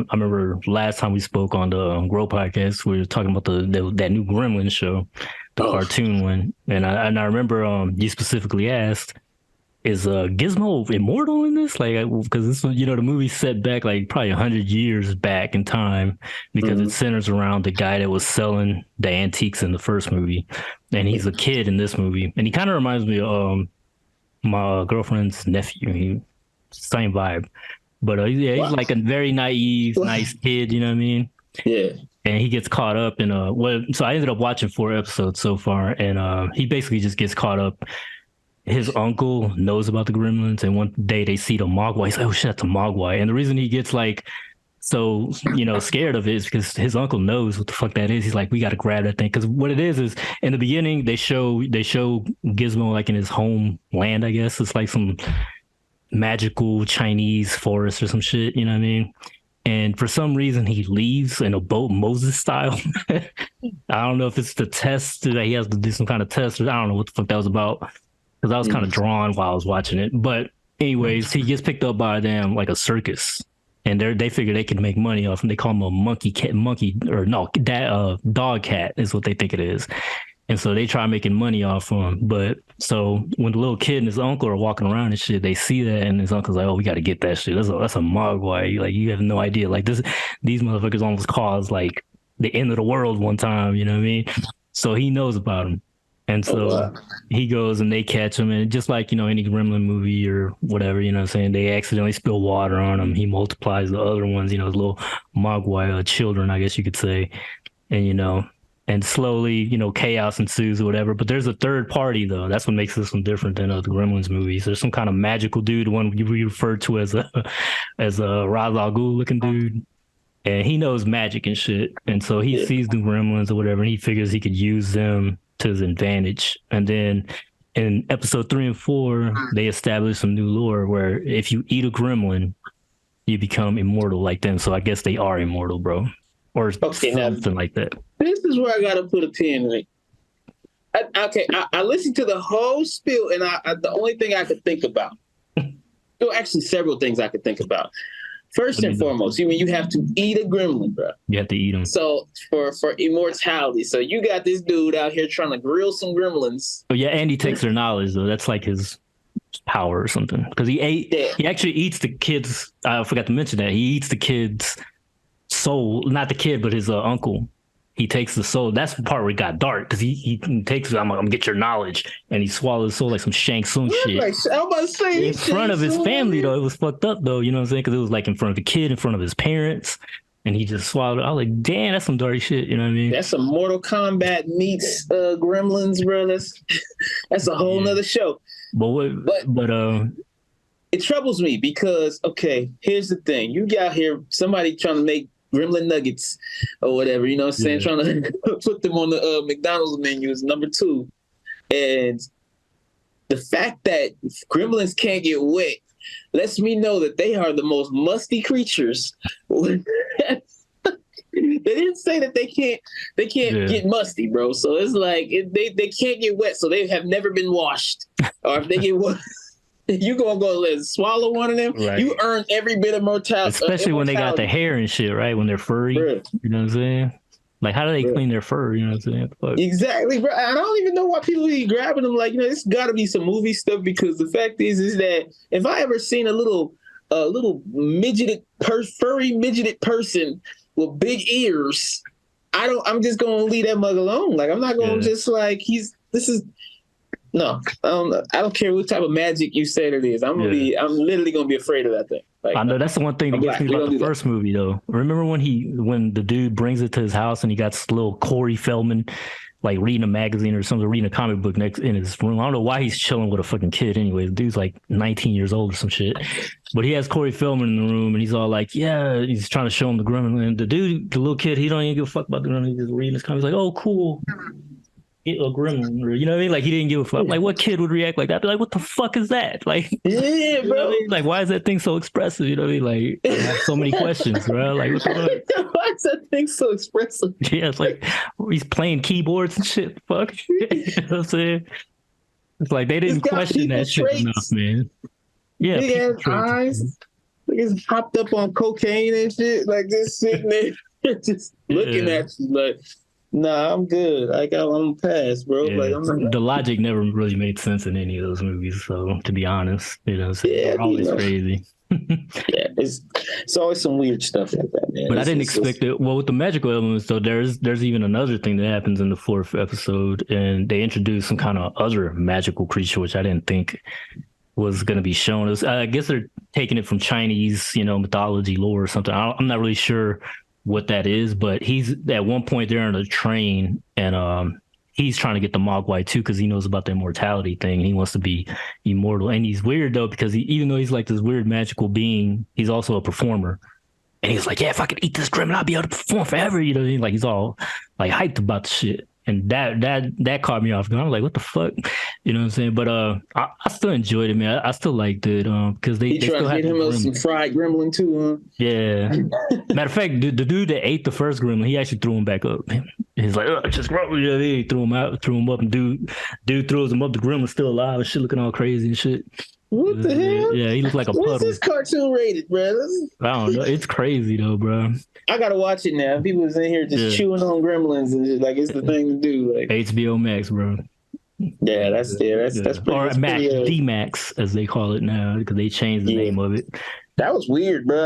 I remember last time we spoke on the Grow podcast, we were talking about that new Gremlins show, the Oh, cartoon one, and I remember you specifically asked, is Gizmo immortal in this? Like, because this one, the movie's set back like probably 100 years back in time because it mhm. centers around the guy that was selling the antiques in the first movie, and he's a kid in this movie, and he kind of reminds me of my girlfriend's nephew. He same vibe, but yeah, he's Wow. like a very naive, nice kid. You know what I mean? Yeah. And he gets caught up in so I ended up watching 4 episodes so far, and he basically just gets caught up. His uncle knows about the Gremlins, and one day they see the Mogwai. He's like, "Oh shit, that's a Mogwai!" And the reason he gets like so scared of it is because his uncle knows what the fuck that is. He's like, "We got to grab that thing," because what it is in the beginning they show Gizmo like in his homeland. I guess it's like some magical Chinese forest or some shit. You know what I mean? And for some reason, he leaves in a boat, Moses style. I don't know if it's the test that he has to do some kind of test, or I don't know what the fuck that was about because I was kind of Mhm. drawn while I was watching it. But anyways, he gets picked up by them like a circus, and they figure they can make money off him. They call him a monkey or no, that dog cat is what they think it is. And so they try making money off him. But so when the little kid and his uncle are walking around and shit, they see that, and his uncle's like, "Oh, we got to get that shit. That's a mogwai. Like you have no idea. Like these motherfuckers almost caused like the end of the world one time. You know what I mean?" So he knows about him, and Oh so wow. he goes and they catch him, and just like any Gremlin movie or whatever, what I'm saying, they accidentally spill water on him. He multiplies the other ones, his little mogwai children, I guess you could say, and and slowly, chaos ensues or whatever. But there's a third party though. That's what makes this one different than the Gremlins movies. There's some kind of magical dude, one you refer to as a as a Ra's al Ghul looking dude, and he knows magic and shit. And so he Yeah. sees the Gremlins or whatever, and he figures he could use them to his advantage. And then in episode 3 and 4, they establish some new lore where if you eat a Gremlin, you become immortal like them. So I guess they are immortal, bro, or Okay, now something like that. this is where I gotta put a pin in it. I listened to the whole spiel, and the only thing I could think about, well, actually, several things I could think about. First Let me and know. foremost, you have to eat a gremlin, bro. You have to eat them. So for immortality, so you got this dude out here trying to grill some gremlins. Oh yeah, and he takes their knowledge though. That's like his power or something. Because he ate. Yeah. He actually eats the kid's. I forgot to mention that he eats the kid's soul. Not the kid, but his uncle. He takes the soul. That's the part where it got dark because he takes. I'm gonna get your knowledge, and he swallows the soul like some Shang Tsung shit Like, I'm about to say in front of his family though. It was fucked up though. You know what I'm saying? Because it was like in front of the kid, in front of his parents, and he just swallowed it. I was like, damn, that's some dirty shit. You know what I mean? That's some Mortal Kombat meets Gremlins, bro. That's a whole nother show. But it troubles me because, okay, here's the thing. You got here somebody trying to make gremlin nuggets or whatever, you know what I'm saying? Yeah. Trying to put them on the McDonald's menu is number 2. And the fact that gremlins can't get wet lets me know that they are the most musty creatures. They didn't say that they can't get musty, bro. So it's like they can't get wet, so they have never been washed. Or if they get wet, you gonna go let swallow one of them. Right. You earn every bit of mortality, especially when they got the hair and shit, right? When they're furry, bro. You know what I'm saying? Like, how do they clean their fur? You know what I'm saying? Fuck. Exactly, bro. I don't even know why people be grabbing them. Like, it's got to be some movie stuff because the fact is that if I ever seen a little furry midgeted person with big ears, I'm just gonna leave that mug alone. Like, I'm not gonna just like no. I don't care what type of magic you said it is. I'm literally gonna be afraid of that thing. Like, I know that's the one thing that gets me about the first movie though. Remember when the dude brings it to his house and he got this little Corey Feldman like reading a magazine or something, reading a comic book next in his room. I don't know why he's chilling with a fucking kid anyway. The dude's like 19 years old or some shit. But he has Corey Feldman in the room and he's all like, yeah, he's trying to show him the Gremlin. And the little kid, he don't even give a fuck about the Gremlin. He's just reading his comic. He's like, oh, cool. A gremlin, or, you know what I mean? Like, he didn't give a fuck. Like, what kid would react like that? Be like, what the fuck is that? Like, yeah, bro. You know what I mean? Like, why is that thing so expressive? You know what I mean? Like, I have so many questions, bro. Like, what the fuck? Why is that thing so expressive? Yeah, it's like he's playing keyboards and shit. Fuck. You know what I'm saying? It's like they didn't question that shit enough, man. Yeah, big ass eyes. Niggas hopped up on cocaine and shit, like just sitting there, just looking at you like, nah, I'm good. I'm past, bro. Yeah. Like I'm not. The logic never really made sense in any of those movies. So to be honest, so Yeah, they're always crazy. Yeah, it's always some weird stuff like that, man. But I didn't expect it. Well, with the magical elements, though, there's even another thing that happens in the fourth episode, and they introduce some kind of other magical creature, which I didn't think was going to be shown. I guess they're taking it from Chinese, mythology lore or something. I'm not really sure what that is, but he's at one point they're on a train, and he's trying to get the Mogwai too because he knows about the immortality thing. And he wants to be immortal, and he's weird though because even though he's like this weird magical being, he's also a performer. And he's like, yeah, if I could eat this gremlin, I'll be able to perform forever. He's all like hyped about the shit. And that caught me off guard. I'm like, what the fuck? You know what I'm saying? But I still enjoyed it, man. I still liked it because they tried still to get him some fried gremlin too, huh? Yeah. Matter of fact, the dude that ate the first gremlin, he actually threw him back up. He's like, just gremlin. He threw him up, and dude throws him up. The gremlin's still alive and shit, looking all crazy and shit. What the hell? Yeah, he looked like a puddle. What's this cartoon rated, bro? I don't know. It's crazy though, bro. I gotta watch it now. People is in here just chewing on gremlins and just like it's the thing to do. Like HBO Max, bro. Yeah, that's pretty. Or Max, D-Max as they call it now because they changed the name of it. That was weird, bro.